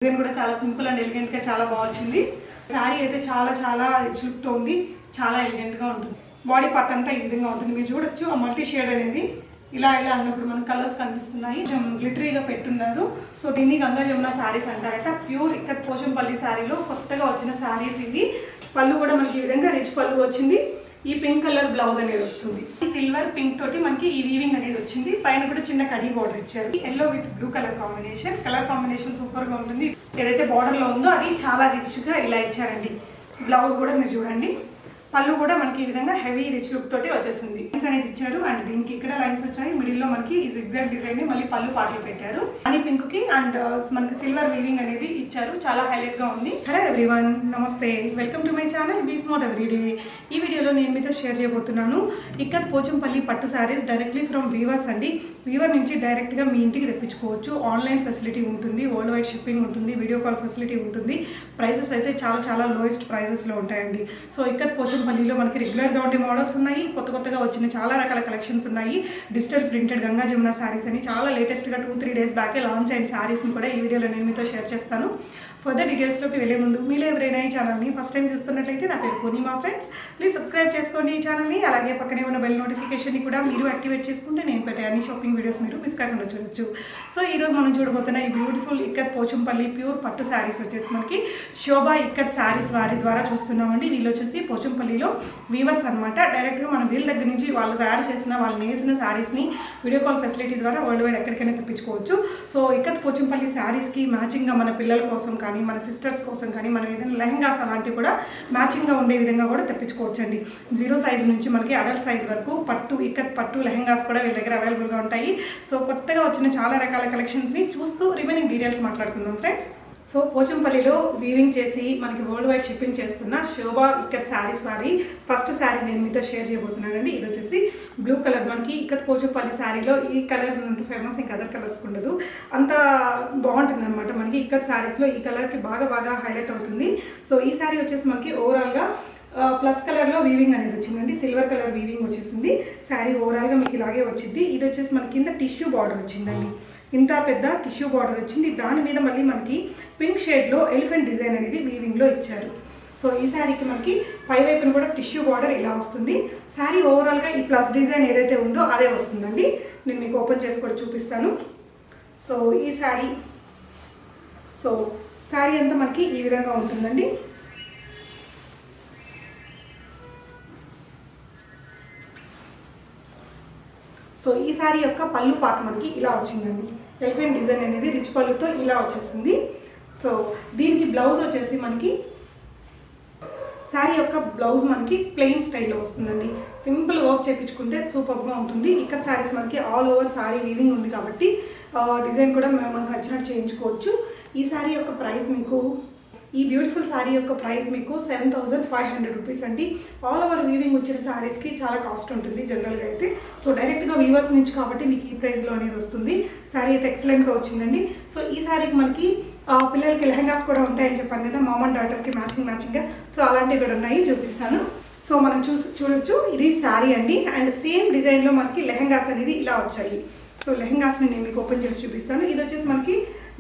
Design కూడా చాలా simple and elegant గా చాలా బాగుంది. శారీ అయితే చాలా చాలా రిచ్ లుక్ తో ఉంది, చాలా ఎలిగెంట్ గా ఉంటుంది. బాడీ పార్ట్ అంతా ఈ విధంగా ఉంటుంది. మీరు చూడొచ్చు ఆ మల్టీ షేడ్ అనేది ఇలా ఇలా అన్నప్పుడు మనకు కలర్స్ కనిపిస్తున్నాయి. కొంచెం గ్లిటరీగా పెట్టున్నారు. సో దీన్ని గంగా జమున శారీస్ అంటారట. ప్యూర్ ఇక్కత్ పోచంపల్లి శారీలో కొత్తగా వచ్చిన శారీస్ ఇవి. పళ్ళు కూడా మనకి ఈ విధంగా రిచ్ పళ్ళు వచ్చింది. ఈ పింక్ కలర్ బ్లౌజ్ అనేది వస్తుంది. సిల్వర్ పింక్ తోటి మనకి ఈ వీవింగ్ అనేది వచ్చింది. పైన కూడా చిన్న కడీ బార్డర్ ఇచ్చారు. Yellow with blue colour combination super గా ఉంటుంది. ఏదైతే బార్డర్ లో ఉందో అది చాలా రిచ్ గా ఇలా ఇచ్చారండి. బ్లౌజ్ కూడా మీరు చూడండి. పళ్ళు కూడా మనకి ఈ విధంగా హెవీ రిచ్ లుక్ తోటి వచ్చేసింది. లైన్స్ అనేది ఇచ్చారు అండ్ దీనికి ఇక్కడ లైన్స్ వచ్చాయి. మిడిల్ లో మనకి ఈ జిగ్జాగ్ డిజైన్ మళ్ళీ పళ్ళు పాటలు పెట్టారు. అని పింక్ కి అండ్ మనకి సిల్వర్ వీవింగ్ అనేది ఇచ్చారు. చాలా హైలైట్ గా ఉంది. హలో ఎవ్రీవన్, నమస్తే, welcome to my channel be smart everyday. ఈ వీడియోలో నేను మీతో షేర్ చేయబోతున్నాను ఇక్కత్ పోచంపల్లి పట్టు శారీస్ డైరెక్ట్లీ ఫ్రమ్ వీవర్స్ అండి. వీవర్ నుంచి డైరెక్ట్ గా మీ ఇంటికి తెప్పించుకోవచ్చు. ఆన్లైన్ ఫెసిలిటీ ఉంటుంది, వరల్డ్ వైడ్ షిప్పింగ్ ఉంటుంది, వీడియో కాల్ ఫెసిలిటీ ఉంటుంది. ప్రైసెస్ అయితే చాలా చాలా లోయెస్ట్ ప్రైసెస్ లో ఉంటాయండి. సో ఇక్కత్ పోచంపల్లిలో మనకి రెగ్యులర్గా ఉండే మోడల్స్ ఉన్నాయి, కొత్తగా వచ్చిన చాలా రకాల కలెక్షన్స్ ఉన్నాయి. డిజిటల్ ప్రింటెడ్ గంగా జమున శారీస్ అని చాలా లేటెస్ట్గా 2-3 డేస్ బ్యాకే లాంచ్ అయిన శారీస్ని కూడా ఈ వీడియోలో నేను మీతో షేర్ చేస్తాను. ఫర్దర్ డీటెయిల్స్లోకి వెళ్ళే ముందు మీలో ఎవరైనా ఈ ఛానల్ని ఫస్ట్ టైం చూస్తున్నట్లయితే నా పేరు పూర్ణిమ ఫ్రెండ్స్, ప్లీజ్ సబ్స్క్రైబ్ చేసుకోండి ఈ ఛానల్ని. అలాగే పక్కనే ఉన్న బెల్ నోటిఫికేషన్ని కూడా మీరు యాక్టివేట్ చేసుకుంటే నేను పెట్టే అన్ని షాపింగ్ వీడియోస్ మీరు మిస్ కాకుండా చూడొచ్చు. సో ఈరోజు మనం చూడబోతున్న ఈ బ్యూటిఫుల్ ఇక్కత్ పోచంపల్లి ప్యూర్ పట్టు శారీస్ వచ్చేసి మనకి శోభా ఇక్కత్ శారీస్ వారి ద్వారా చూస్తున్నామండి. వీళ్ళు వచ్చేసి పోచంపల్లిలో వీవర్స్ అనమాట. డైరెక్ట్గా మనం వీళ్ళ దగ్గర నుంచి వాళ్ళు తయారు చేసిన వాళ్ళు నేసిన శారీస్ని వీడియో కాల్ ఫెసిలిటీ ద్వారా వరల్డ్ వైడ్ ఎక్కడికైనా తెప్పించుకోవచ్చు. సో ఇక్కత్ పోచంపల్లి శారీస్కి మ్యాచింగ్గా మన పిల్లల కోసం కానీ మన సిస్టర్స్ కోసం కానీ మనం ఏదైనా లెహంగాస్ అలాంటివి కూడా మ్యాచింగ్గా ఉండే విధంగా కూడా తెప్పించుకోవచ్చు అండి. 0 సైజ్ నుంచి మనకి అడల్ట్ సైజ్ వరకు పట్టు ఇక్కత్ పట్టు లెహంగాస్ కూడా వీళ్ళ దగ్గర అవైలబుల్గా ఉంటాయి. సో కొత్తగా వచ్చిన చాలా రకాల కలెక్షన్స్ని చూస్తూ రిమైనింగ్ డీటెయిల్స్ మాట్లాడుకుందాం ఫ్రెండ్స్. సో పోచంపల్లిలో వీవింగ్ చేసి మనకి వరల్డ్ వైడ్ షిప్పింగ్ చేస్తున్న శోభా ఇక్కత్ శారీస్ వారి ఫస్ట్ శారీ నేను మీతో షేర్ చేయబోతున్నానండి. ఇది వచ్చేసి బ్లూ కలర్. మనకి ఇక్కత్ పోచంపల్లి శారీలో ఈ కలర్ అంత ఫేమస్, ఇంకా అదర్ కలర్స్ ఉండదు, అంత బాగుంటుంది అనమాట. మనకి ఇక్కత్ శారీస్లో ఈ కలర్కి బాగా హైలైట్ అవుతుంది. సో ఈ శారీ వచ్చేసి మనకి ఓవరాల్గా ప్లస్ కలర్లో వీవింగ్ అనేది వచ్చిందండి. సిల్వర్ కలర్ వీవింగ్ వచ్చేసింది. శారీ ఓవరాల్గా మీకు ఇలాగే వచ్చింది. ఇది వచ్చేసి మనకి కింద టిష్యూ బార్డర్ వచ్చిందండి. ఇంత పెద్ద టిష్యూ బార్డర్ వచ్చింది. దాని మీద మళ్ళీ మనకి పింక్ షేడ్లో ఎలిఫెంట్ డిజైన్ అనేది వీవింగ్లో ఇచ్చారు. సో ఈ శారీకి మనకి పై వైపున కూడా టిష్యూ బార్డర్ ఇలా వస్తుంది. శారీ ఓవరాల్గా ఈ ప్లస్ డిజైన్ ఏదైతే ఉందో అదే వస్తుందండి. నేను మీకు ఓపెన్ చేసి కూడా చూపిస్తాను. సో ఈ శారీ అంతా మనకి ఈ విధంగా ఉంటుందండి. సో ఈ శారీ యొక్క పళ్ళు పార్ట్ మనకి ఇలా వచ్చిందండి. ఎలిఫెంట్ డిజైన్ అనేది రిచ్ పళ్ళుతో ఇలా వచ్చేసింది. సో దీనికి బ్లౌజ్ వచ్చేసి మనకి శారీ యొక్క బ్లౌజ్ మనకి ప్లెయిన్ స్టైల్లో వస్తుందండి. సింపుల్ వర్క్ చేయించుకుంటే సూపర్గా ఉంటుంది. ఇక్కత్ శారీస్ మనకి ఆల్ ఓవర్ శారీ వీవింగ్ ఉంది కాబట్టి డిజైన్ కూడా మనకు నచ్చినట్టు చేయించుకోవచ్చు. ఈ శారీ యొక్క ప్రైస్ మీకు ఈ బ్యూటిఫుల్ శారీ యొక్క ప్రైస్ మీకు 7,500 రూపీస్ అండి. ఆల్ ఓవర్ వీవింగ్ వచ్చిన శారీస్కి చాలా కాస్ట్ ఉంటుంది జనరల్గా అయితే. సో డైరెక్ట్గా వీవర్స్ నుంచి కాబట్టి మీకు ఈ ప్రైస్లో అనేది వస్తుంది. శారీ అయితే ఎక్సలెంట్గా వచ్చిందండి. సో ఈ శారీకి మనకి పిల్లలకి లెహంగాస్ కూడా ఉంటాయని చెప్పాను కదా, మామ్ అండ్ డాటర్కి మ్యాచింగ్గా. సో అలాంటివి కూడా ఉన్నాయి, చూపిస్తాను. సో మనం చూడొచ్చు. ఇది శారీ అండి. అండ్ సేమ్ డిజైన్లో మనకి లెహంగాస్ అనేది ఇలా వచ్చాయి. సో లెహంగాస్ని నేను మీకు ఓపెన్ చేసి చూపిస్తాను. ఇది వచ్చేసి మనకి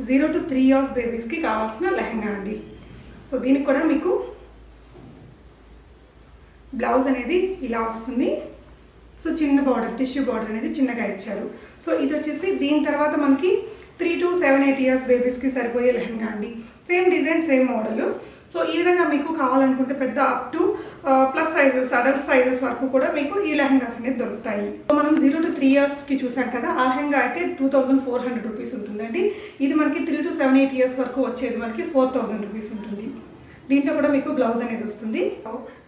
0 to 3 years బేబీస్కి కావాల్సిన లెహంగా అండి. సో దీనికి కూడా మీకు బ్లౌజ్ అనేది ఇలా వస్తుంది. సో చిన్న బార్డర్, టిష్యూ బార్డర్ అనేది చిన్నగా ఇచ్చారు. సో ఇది వచ్చేసి దీని తర్వాత మనకి 3 to 7-8 years బేబీస్కి సరిపోయే లెహంగా అండి. Same design, same model. So ఈ విధంగా మీకు కావాలనుకుంటే పెద్ద up to plus sizes, adult sizes వరకు కూడా మీకు ఈ లెహంగాస్ అనేది దొరుకుతాయి. సో మనం 0 to 3 yearsకి చూసాం కదా, ఆ లెహంగా అయితే 2,400 రూపీస్ ఉంటుందండి. ఇది మనకి 3 to 7-8 years వరకు వచ్చేది మనకి 4,000 రూపీస్ ఉంటుంది. దీంట్లో కూడా మీకు బ్లౌజ్ అనేది వస్తుంది.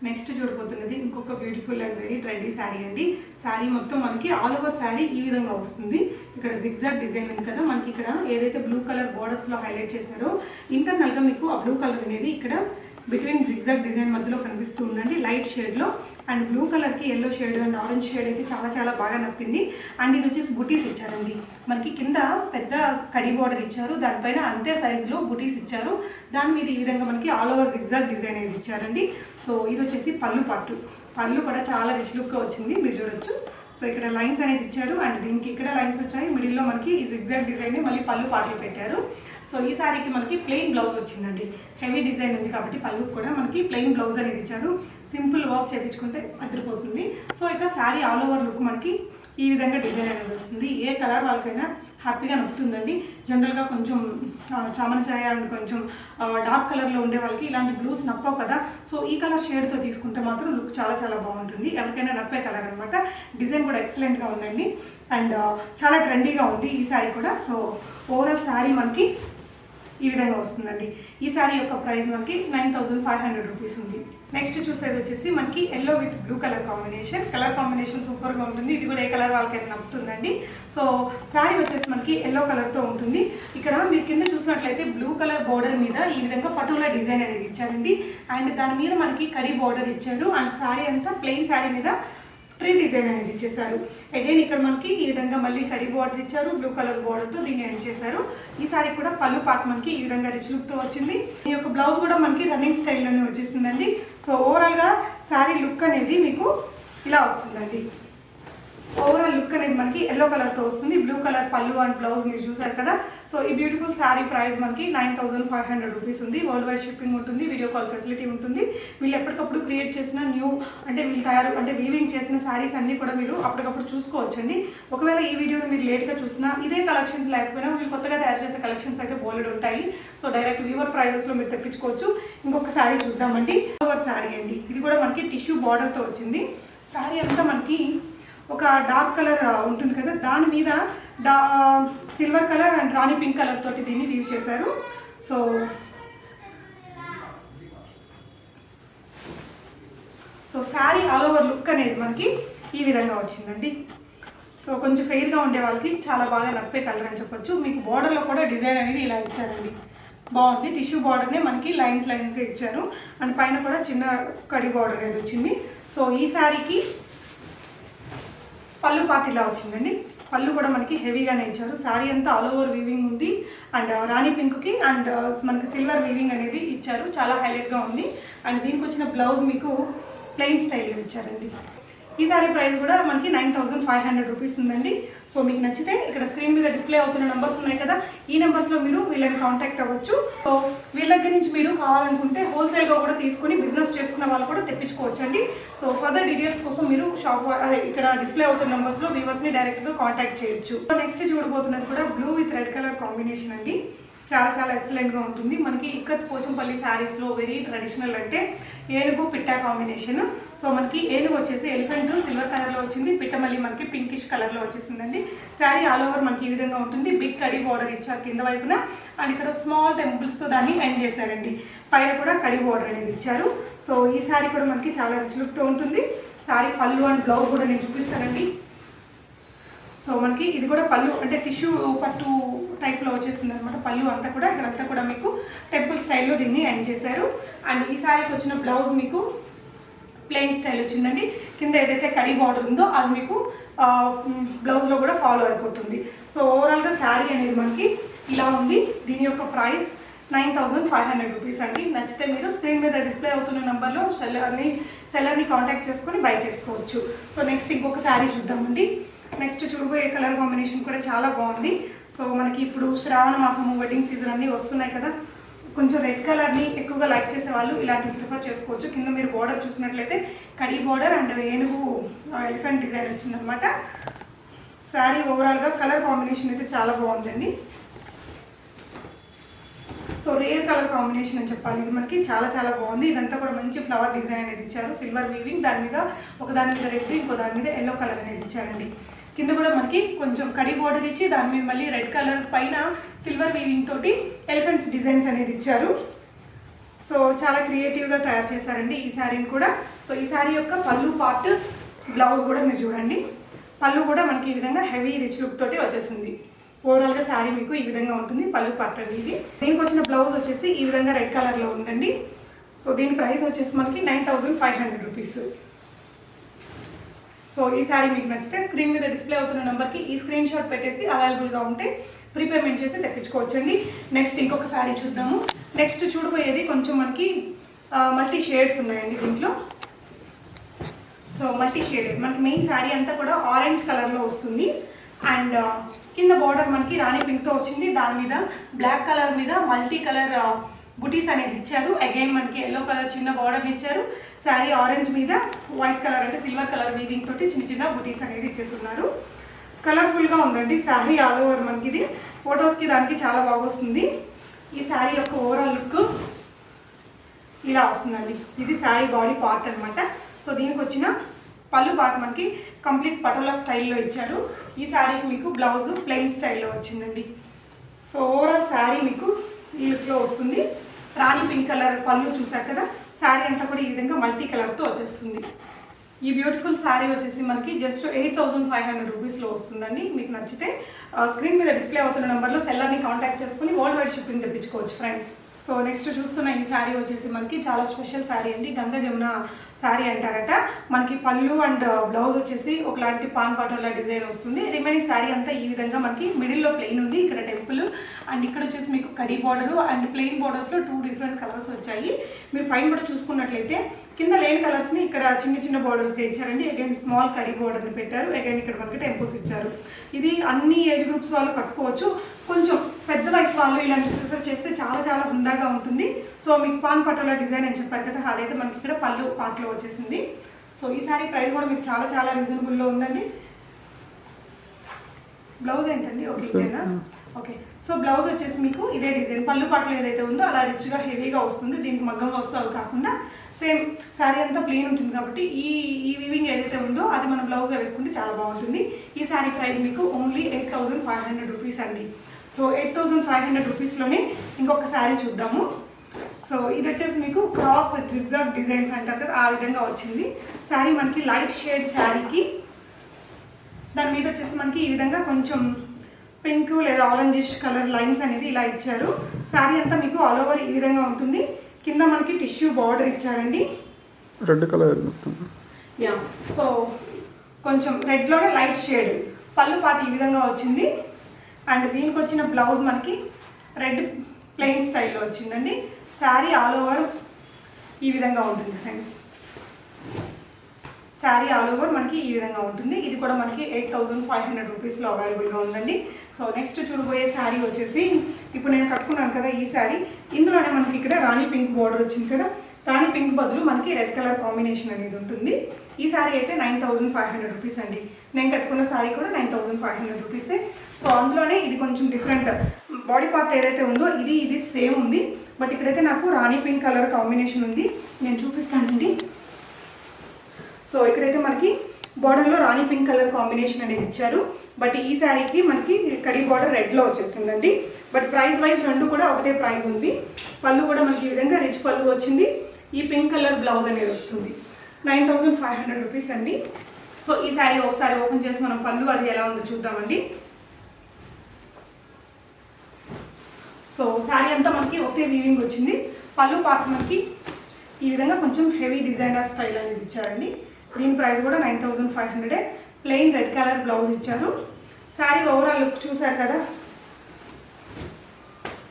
నెక్స్ట్ చూడబోతున్నది ఇంకొక beautiful and very trendy sari అండి. శారీ మొత్తం మనకి ఆల్ ఓవర్ శారీ ఈ విధంగా వస్తుంది. ఇక్కడ జిగ్జాగ్ డిజైన్ ఉంది కదా, మనకి ఇక్కడ ఏదైతే బ్లూ కలర్ బార్డర్స్లో హైలైట్ చేశారో ఇంటర్నల్గా మీకు ఆ బ్లూ కలర్ అనేది ఇక్కడ బిట్వీన్ జిగ్జాగ్ డిజైన్ మధ్యలో కనిపిస్తూ ఉందండి, లైట్ షేడ్లో. అండ్ బ్లూ కలర్కి yellow shade and orange shade అయితే చాలా బాగా నప్పింది. అండ్ ఇది వచ్చేసి బుటీస్ ఇచ్చారండి. మనకి కింద పెద్ద కడి బార్డర్ ఇచ్చారు, దానిపైన అంతే సైజులో బుటీస్ ఇచ్చారు. దాని మీద ఈ విధంగా మనకి ఆల్ ఓవర్ జిగ్జాగ్ డిజైన్ అనేది ఇచ్చారండి. సో ఇది వచ్చేసి పళ్ళు కూడా చాలా రిచ్ లుక్గా వచ్చింది, మీరు చూడొచ్చు. సో ఇక్కడ లైన్స్ అనేది ఇచ్చారు అండ్ దీనికి ఇక్కడ లైన్స్ వచ్చాయి. మిడిల్లో మనకి ఈ జిగ్జాగ్ డిజైన్ మళ్ళీ పళ్ళు పాటలు పెట్టారు. సో ఈ శారీకి మనకి ప్లెయిన్ బ్లౌజ్ వచ్చిందండి. హెవీ డిజైన్ ఉంది కాబట్టి పళ్ళు కూడా మనకి ప్లెయిన్ బ్లౌజ్ అనేది ఇచ్చారు. సింపుల్ వర్క్ చేయించుకుంటే అదిరిపోతుంది. సో ఇక శారీ ఆల్ ఓవర్ లుక్ మనకి ఈ విధంగా డిజైన్ అనేది వస్తుంది. ఏ కలర్ వాళ్ళకైనా హ్యాపీగా నప్పుతుందండి. జనరల్గా కొంచెం చామన ఛాయ అండ్ కొంచెం డార్క్ కలర్లో ఉండే వాళ్ళకి ఇలాంటి బ్లూస్ నప్పవు కదా. సో ఈ కలర్ షేడ్తో తీసుకుంటే మాత్రం లుక్ చాలా చాలా బాగుంటుంది. ఎవరికైనా నప్పే కలర్ అనమాట. డిజైన్ కూడా ఎక్సలెంట్గా ఉందండి అండ్ చాలా ట్రెండీగా ఉంది ఈ శారీ కూడా. సో ఓవరాల్ శారీ మనకి ఈ విధంగా వస్తుందండి. ఈ శారీ యొక్క ప్రైస్ మనకి 9500 రూపీస్ ఉంది. నెక్స్ట్ చూసేది వచ్చేసి మనకి yellow with blue colour combination. Colour combination సూపర్గా ఉంటుంది. ఇది కూడా ఏ కలర్ వాళ్ళకైనా నప్పుతుందండి. సో శారీ వచ్చేసి మనకి ఎల్లో కలర్తో ఉంటుంది. ఇక్కడ మీరు కింద చూసినట్లయితే బ్లూ కలర్ బార్డర్ మీద ఈ విధంగా పటోలా డిజైన్ అనేది ఇచ్చారండి. అండ్ దాని మీద మనకి కడి బార్డర్ ఇచ్చారు. అండ్ శారీ అంతా ప్లెయిన్ శారీ మీద ప్రింట్ డిజైన్ అనేది ఇచ్చేసారు. అగైన్ ఇక్కడ మనకి ఈ విధంగా మళ్ళీ కడి బార్డర్ ఇచ్చారు. బ్లూ కలర్ బార్డర్తో దీన్ని ఎండ్ చేశారు. ఈ సారీ కూడా పళ్ళు పార్ట్ మనకి ఈ విధంగా రిచ్ లుక్తో వచ్చింది. ఈ యొక్క బ్లౌజ్ కూడా మనకి రన్నింగ్ స్టైల్లోనే వచ్చేసిందండి. సో ఓవరాల్గా శారీ లుక్ అనేది మీకు ఇలా వస్తుందండి. ఓవరాల్ లుక్ అనేది మనకి ఎల్లో కలర్తో వస్తుంది. బ్లూ కలర్ పళ్ళు అండ్ బ్లౌజ్ మీరు చూసారు కదా. సో ఈ బ్యూటిఫుల్ శారీ ప్రైస్ మనకి 9500 రూపీస్ ఉంది. వరల్డ్ వైడ్ షిప్పింగ్ ఉంటుంది. వీడియో కాల్ ఫెసిలిటీ ఉంటుంది. వీళ్ళు ఎప్పటికప్పుడు క్రియేట్ చేసిన న్యూ అంటే వీళ్ళు వీవింగ్ చేసిన శారీస్ అన్నీ కూడా మీరు అప్పటికప్పుడు చూసుకోవచ్చండి. ఒకవేళ ఈ వీడియోని మీరు లేట్గా చూసినా ఇదే కలెక్షన్స్ లేకపోయినా వీళ్ళు కొత్తగా తయారు చేసే కలెక్షన్స్ అయితే బోలెడ్ ఉంటాయి. సో డైరెక్ట్ వీవర్ ప్రైజెస్లో మీరు తెప్పించుకోవచ్చు. ఇంకొక శారీ చూద్దామండి. ఓవర్ శారీ అండి. ఇది కూడా మనకి టిష్యూ బార్డర్తో వచ్చింది. శారీ అంతా మనకి ఒక డార్క్ కలర్ ఉంటుంది కదా, దాని మీద silver colour and Rani pink colour తోటి దీన్ని వీవ్ చేశారు. So sari all over look అనేది మనకి ఈ విధంగా వచ్చిందండి. సో కొంచెం ఫెయిర్గా ఉండే వాళ్ళకి చాలా బాగా నప్పే కలర్ అని చెప్పొచ్చు. మీకు బార్డర్లో కూడా డిజైన్ అనేది ఇలా ఇచ్చారండి. బాగుంది. టిష్యూ బార్డర్నే మనకి లైన్స్గా ఇచ్చారు. అండ్ పైన కూడా చిన్న కడి బార్డర్ అనేది వచ్చింది. సో ఈ శారీకి పళ్ళు పార్ట్ ఇలా వచ్చిందండి. పళ్ళు కూడా మనకి హెవీగానే ఇచ్చారు. శారీ అంతా ఆల్ ఓవర్ వీవింగ్ ఉంది. అండ్ రాణి పింక్కి అండ్ మనకి సిల్వర్ వీవింగ్ అనేది ఇచ్చారు. చాలా హైలైట్గా ఉంది. అండ్ దీనికి వచ్చిన బ్లౌజ్ మీకు ప్లెయిన్ స్టైల్లో ఇచ్చారండి. ఈ సారీ ప్రైస్ కూడా మనకి 9500 రూపీస్ ఉందండి. సో మీకు నచ్చితే ఇక్కడ స్క్రీన్ మీద డిస్ప్లే అవుతున్న నెంబర్స్ ఉన్నాయి కదా, ఈ నెంబర్స్లో మీరు వీళ్ళని కాంటాక్ట్ అవ్వచ్చు. సో వీళ్ళ దగ్గర నుంచి మీరు కావాలనుకుంటే హోల్సేల్గా కూడా తీసుకొని బిజినెస్ చేసుకున్న వాళ్ళు కూడా తెప్పించుకోవచ్చండి. సో ఫర్దర్ డీటెయిల్స్ కోసం మీరు ఇక్కడ డిస్ప్లే అవుతున్న నెంబర్స్లో వీవర్స్ని డైరెక్ట్గా కాంటాక్ట్ చేయొచ్చు. సో నెక్స్ట్ చూడబోతున్నది కూడా blue with red colour combination అండి. చాలా చాలా ఎక్సలెంట్గా ఉంటుంది. మనకి ఇక్కత్ పోచంపల్లి శారీస్లో వెరీ ట్రెడిషనల్ అంటే ఏనుగు పిట్ట కాంబినేషన్. సో మనకి ఏనుగు వచ్చేసి ఎలిఫెంట్ సిల్వర్ కలర్లో వచ్చింది. పిట్ట మళ్ళీ మనకి పింకిష్ కలర్లో వచ్చేసిందండి. శారీ ఆల్ ఓవర్ మనకి ఈ విధంగా ఉంటుంది. బిగ్ కడి బార్డర్ ఇచ్చారు కింద వైపున. అండ్ ఇక్కడ స్మాల్ టెంపుల్స్తో దాన్ని ఎండ్ చేశారండి. పైన కూడా కడి బార్డర్ అనేది ఇచ్చారు. సో ఈ శారీ కూడా మనకి చాలా రిచ్ లుక్తో ఉంటుంది. శారీ పళ్ళు అండ్ బ్లౌజ్ కూడా నేను చూపిస్తానండి. సో మనకి ఇది కూడా పళ్ళు అంటే టిష్యూ పట్టు టైప్లో వచ్చేసింది అనమాట. పళ్ళు అంతా కూడా ఇక్కడంతా కూడా మీకు టెంపుల్ స్టైల్లో దీన్ని ఎండ్ చేశారు. అండ్ ఈ శారీకి వచ్చిన బ్లౌజ్ మీకు ప్లెయిన్ స్టైల్ వచ్చిందండి. కింద ఏదైతే కడి బార్డర్ ఉందో అది మీకు బ్లౌజ్లో కూడా ఫాలో అయిపోతుంది. సో ఓవరాల్గా శారీ అనేది మనకి ఇలా ఉంది. దీని యొక్క ప్రైస్ 9500 రూపీస్ అండి. నచ్చితే మీరు స్క్రీన్ మీద డిస్ప్లే అవుతున్న నెంబర్లో సెల్లర్ని కాంటాక్ట్ చేసుకొని బై చేసుకోవచ్చు. సో నెక్స్ట్ ఇంకొక శారీ చూద్దామండి. నెక్స్ట్ చూడబోయే కలర్ కాంబినేషన్ కూడా చాలా బాగుంది. సో మనకి ఇప్పుడు శ్రావణ మాసము వెడ్డింగ్ సీజన్ అన్నీ వస్తున్నాయి కదా, కొంచెం రెడ్ కలర్ని ఎక్కువగా లైక్ చేసే వాళ్ళు ఇలాంటివి ప్రిఫర్ చేసుకోవచ్చు. కింద మీరు బార్డర్ చూసినట్లయితే కడి బార్డర్ అండ్ ఏనుగు ఎలిఫెంట్ డిజైన్ వచ్చిందనమాట. శారీ ఓవరాల్గా కలర్ కాంబినేషన్ అయితే చాలా బాగుందండి. సో రేర్ కలర్ కాంబినేషన్ అని చెప్పాలి. ఇది మనకి చాలా చాలా బాగుంది. ఇదంతా కూడా మంచి ఫ్లవర్ డిజైన్ అనేది ఇచ్చారు. సిల్వర్ వీవింగ్, దాని మీద ఒకదాని మీద రెడ్, ఇంకో దాని మీద ఎల్లో కలర్ అనేది ఇచ్చారండి. కింద కూడా మనకి కొంచెం కడి బార్డర్ ఇచ్చి దాని మీద మళ్ళీ రెడ్ కలర్ పైన సిల్వర్ వీవింగ్ తోటి ఎలిఫెంట్స్ డిజైన్స్ అనేది ఇచ్చారు. సో చాలా క్రియేటివ్గా తయారు చేశారండి ఈ శారీని కూడా. సో ఈ శారీ యొక్క పళ్ళు పార్ట్ బ్లౌజ్ కూడా మీరు చూడండి. పళ్ళు కూడా మనకి ఈ విధంగా హెవీ రిచ్ లుక్ తోటి వచ్చేసింది. ఓవరాల్గా శారీ మీకు ఈ విధంగా ఉంటుంది. పళ్ళు పార్ట్ అండి ఇది. దీనికి వచ్చిన బ్లౌజ్ వచ్చేసి ఈ విధంగా రెడ్ కలర్లో ఉందండి. సో దీని ప్రైస్ వచ్చేసి మనకి 9500 రూపీస్. సో ఈ శారీ మీకు నచ్చితే స్క్రీన్ మీద డిస్ప్లే అవుతున్న నెంబర్కి ఈ స్క్రీన్ షాట్ పెట్టేసి అవైలబుల్గా ఉంటే ప్రీపేమెంట్ చేసి తెప్పించుకోవచ్చండి. నెక్స్ట్ ఇంకొక శారీ చూద్దాము. నెక్స్ట్ చూడబోయేది కొంచెం మనకి మల్టీ షేడ్స్ ఉన్నాయండి దీంట్లో. సో మల్టీ షేడెడ్ మనకి మెయిన్ శారీ అంతా కూడా ఆరెంజ్ కలర్లో వస్తుంది. అండ్ కింద బార్డర్ మనకి రాణి పింక్తో వచ్చింది. దాని మీద బ్లాక్ కలర్ మీద మల్టీ కలర్ బుటీస్ అనేది ఇచ్చారు. అగైన్ మనకి ఎల్లో కలర్ చిన్న బార్డర్ ఇచ్చారు. శారీ ఆరెంజ్ మీద వైట్ కలర్ అంటే సిల్వర్ కలర్ వీవింగ్ తోటి చిన్న చిన్న బుటీస్ అనేది ఇచ్చేస్తున్నారు. కలర్ఫుల్గా ఉందండి శారీ ఆల్ ఓవర్. మనకి ఇది ఫొటోస్కి దానికి చాలా బాగా వస్తుంది. ఈ శారీ యొక్క ఓవరాల్ లుక్ ఇలా వస్తుందండి. ఇది శారీ బాడీ పార్ట్ అనమాట. సో దీనికి వచ్చిన పళ్ళు పార్ట్ మనకి కంప్లీట్ పటోలా స్టైల్లో ఇచ్చారు. ఈ శారీకి మీకు బ్లౌజ్ ప్లెయిన్ స్టైల్లో వచ్చిందండి. సో ఓవరాల్ శారీ మీకు ఈ లుక్లో వస్తుంది. రాణి పింక్ కలర్ పళ్ళు చూసారు కదా, శారీ అంతా కూడా ఈ విధంగా మల్టీ కలర్తో వచ్చేస్తుంది. ఈ బ్యూటిఫుల్ శారీ వచ్చేసి మనకి జస్ట్ 8,500 రూపీస్లో వస్తుందండి. మీకు నచ్చితే స్క్రీన్ మీద డిస్ప్లే అవుతున్న నెంబర్లో సెల్లర్ని కాంటాక్ట్ చేసుకుని వరల్డ్ వైడ్ షిప్పింగ్ తెప్పించుకోవచ్చు ఫ్రెండ్స్. సో నెక్స్ట్ చూస్తున్న ఈ శారీ వచ్చేసి మనకి చాలా స్పెషల్ శారీ అండి. గంగా జమున శారీ అంటారట. మనకి పళ్ళు అండ్ బ్లౌజ్ వచ్చేసి ఒకలాంటి పాన్ పటోలా డిజైన్ వస్తుంది. రిమైనింగ్ శారీ అంతా ఈ విధంగా మనకి మిడిల్లో ప్లెయిన్ ఉంది. ఇక్కడ టెంపుల్ అండ్ ఇక్కడ వచ్చేసి మీకు కడి బార్డర్ అండ్ ప్లెయిన్ బార్డర్స్లో 2 డిఫరెంట్ కలర్స్ వచ్చాయి. మీరు పైన కూడా చూసుకున్నట్లయితే కింద లేని కలర్స్ని ఇక్కడ చిన్న చిన్న బార్డర్స్గా ఇచ్చారండి. అగైన్ స్మాల్ కడి బార్డర్ని పెట్టారు. అగైన్ ఇక్కడ మనకి టెంపుల్స్ ఇచ్చారు. ఇది అన్ని ఏజ్ గ్రూప్స్ వాళ్ళు కట్టుకోవచ్చు. కొంచెం పెద్ద వయసు వాళ్ళు ఇలాంటి ప్రిఫర్ చేస్తే చాలా చాలా హుందాగా ఉంటుంది. సో మీకు పాన్ పటోలా డిజైన్ అని చెప్పారు కదా, అదైతే మనకి ఇక్కడ పళ్ళు పార్ట్లో వచ్చేసింది. సో ఈ సారీ ప్రైస్ కూడా మీకు చాలా చాలా రీజనబుల్లో ఉందండి. బ్లౌజ్ ఏంటండి? ఓకేనా? ఓకే. సో బ్లౌజ్ వచ్చేసి మీకు ఇదే డిజైన్ పళ్ళు పాటలు ఏదైతే ఉందో అలా రిచ్గా హెవీగా వస్తుంది. దీనికి మగ్గం వర్క్స్ అవి కాకుండా సేమ్ శారీ అంతా ప్లెయిన్ ఉంటుంది కాబట్టి ఈ వీవింగ్ ఏదైతే ఉందో అది మనం బ్లౌజ్గా వేసుకుంటే చాలా బాగుంటుంది. ఈ శారీ ప్రైస్ మీకు ఓన్లీ 8,500 రూపీస్ అండి. సో 8,500 రూపీస్లోనే ఇంకొక శారీ చూద్దాము. సో ఇది వచ్చేసి మీకు క్రాస్ జిగ్జాగ్ డిజైన్స్ అంటారు కదా, ఆ విధంగా వచ్చింది శారీ. మనకి లైట్ షేడ్ శారీకి దాని మీద వచ్చేసి మనకి ఈ విధంగా కొంచెం పింక్ లేదా ఆరెంజిష్ కలర్ లైన్స్ అనేది ఇలా ఇచ్చారు. శారీ అంతా మీకు ఆల్ ఓవర్ ఈ విధంగా ఉంటుంది. కింద మనకి టిష్యూ బార్డర్ ఇచ్చారండి. Red colour yeah. సో కొంచెం రెడ్లోనే లైట్ షేడ్ పళ్ళు పాటు ఈ విధంగా వచ్చింది. అండ్ దీనికి వచ్చిన బ్లౌజ్ మనకి రెడ్ ప్లెయిన్ స్టైల్లో వచ్చిందండి. శారీ ఆల్ ఓవర్ ఈ విధంగా ఉంటుంది ఫ్రెండ్స్. శారీ ఆల్ ఓవర్ మనకి ఈ విధంగా ఉంటుంది. ఇది కూడా మనకి 8,500 రూపీస్లో అవైలబుల్గా ఉందండి. సో నెక్స్ట్ చూడబోయే శారీ వచ్చేసి ఇప్పుడు నేను కట్టుకున్నాను కదా ఈ శారీ, ఇందులోనే మనకి ఇక్కడ రాణి పింక్ బార్డర్ వచ్చింది కదా, రాణి పింక్ బదులు మనకి రెడ్ కలర్ కాంబినేషన్ అనేది ఉంటుంది. ఈ శారీ అయితే 9,500 రూపీస్ అండి. నేను కట్టుకున్న శారీ కూడా 9,500 రూపీసే. సో అందులోనే ఇది కొంచెం డిఫరెంట్ బాడీ పార్ట్ ఏదైతే ఉందో ఇది సేమ్ ఉంది. బట్ ఇక్కడైతే నాకు రాణి పింక్ కలర్ కాంబినేషన్ ఉంది, నేను చూపిస్తానండి. సో ఇక్కడైతే మనకి బార్డర్లో రాణి పింక్ కలర్ కాంబినేషన్ అనేది ఇచ్చారు. బట్ ఈ శారీకి మనకి కడి బార్డర్ రెడ్లో వచ్చేసిందండి. బట్ ప్రైస్ వైజ్ రెండు కూడా ఒకటే ప్రైస్ ఉంది. పళ్ళు కూడా మనకి ఈ విధంగా రిచ్ పళ్ళు వచ్చింది. ఈ పింక్ కలర్ బ్లౌజ్ అనేది వస్తుంది. 9,500 రూపీస్ అండి. సో ఈ శారీ ఒకసారి ఓపెన్ చేసి మనం పళ్ళు అది ఎలా ఉందో చూద్దామండి. సో శారీ అంతా మనకి ఒకే వీవింగ్ వచ్చింది. పళ్ళు పార్ట్ మనకి ఈ విధంగా కొంచెం హెవీ డిజైనర్ స్టైల్ అనేది ఇచ్చారండి. దీని ప్రైస్ కూడా 9,500. ప్లెయిన్ రెడ్ కలర్ బ్లౌజ్ ఇచ్చారు. శారీ ఓవరాల్ లుక్ చూసారు కదా.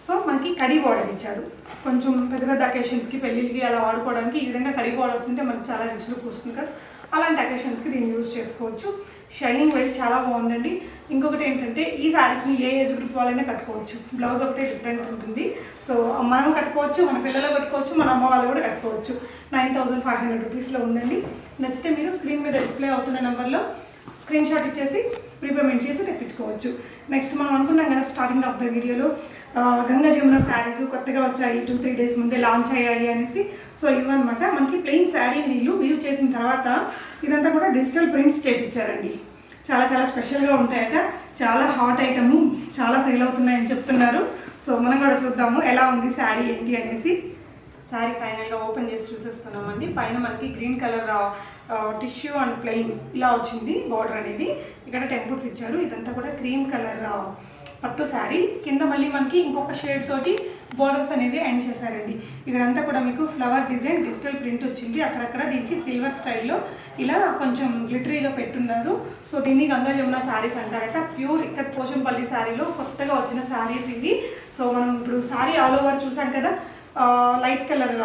సో మనకి కడి బార్డర్ ఇచ్చారు. కొంచెం పెద్ద పెద్ద అకేషన్స్కి పెళ్ళిళ్ళకి అలా వాడుకోవడానికి ఈ విధంగా కడి బార్డర్స్ ఉంటే మనకి చాలా రిచ్ లుక్ వస్తుంది కదా, అలాంటి అకేషన్స్కి దీన్ని యూజ్ చేసుకోవచ్చు. షైనింగ్ వైజ్ చాలా బాగుందండి. ఇంకొకటి ఏంటంటే ఈ శారీస్ని ఏ ఏజ్ గ్రూప్ వాళ్ళైనా కట్టుకోవచ్చు. బ్లౌజ్ ఒకటే డిఫరెంట్ ఉంటుంది. సో మనం కట్టుకోవచ్చు, మన పిల్లలు కట్టుకోవచ్చు, మన అమ్మ వాళ్ళు కూడా కట్టుకోవచ్చు. 9,500 రూపీస్లో ఉందండి. నచ్చితే మీరు స్క్రీన్ మీద డిస్ప్లే అవుతున్న నెంబర్లో స్క్రీన్ షాట్ ఇచ్చేసి ప్రీపేమెంట్ చేసి తెప్పించుకోవచ్చు. నెక్స్ట్ మనం అనుకున్నాం కదా స్టార్టింగ్ ఆఫ్ ద వీడియోలో గంగా జమున శారీస్ కొత్తగా వచ్చాయి, 2-3 డేస్ ముందే లాంచ్ అయ్యాయి అనేసి. సో ఇవన్నమాట మనకి ప్లెయిన్ శారీ వీళ్ళు వీవ్ చేసిన తర్వాత ఇదంతా కూడా డిజిటల్ ప్రింట్స్ చేయించారండి. చాలా చాలా స్పెషల్గా ఉంటాయట. చాలా హాట్ ఐటము, చాలా సేల్ అవుతున్నాయని చెప్తున్నారు. సో మనం కూడా చూద్దాము ఎలా ఉంది శారీ ఏంటి అనేసి. శారీ ఫైనల్గా ఓపెన్ చేసి చూసేస్తున్నామండి. పైన మనకి green colour tissue and plain ఇలా వచ్చింది బార్డర్ అనేది. ఇక్కడ టెంపుల్స్ ఇచ్చారు. ఇదంతా కూడా క్రీమ్ కలర్ పట్టు శారీ. కింద మళ్ళీ మనకి ఇంకొక షేడ్ తోటి బార్డర్స్ అనేది ఎండ్ చేశారండి. ఇక్కడంతా కూడా మీకు ఫ్లవర్ డిజైన్ డిజిటల్ ప్రింట్ వచ్చింది. అక్కడక్కడ దీనికి సిల్వర్ స్టైల్లో ఇలా కొంచెం గ్లిటరీగా పెట్టున్నారు. సో దీన్ని గంగా జమున శారీస్ అంటారట. ప్యూర్ ఇక్కత్ పోచంపల్లి శారీలో కొత్తగా వచ్చిన శారీస్ ఇవి. సో మనం ఇప్పుడు శారీ ఆల్ ఓవర్ చూసాం కదా లైట్ కలర్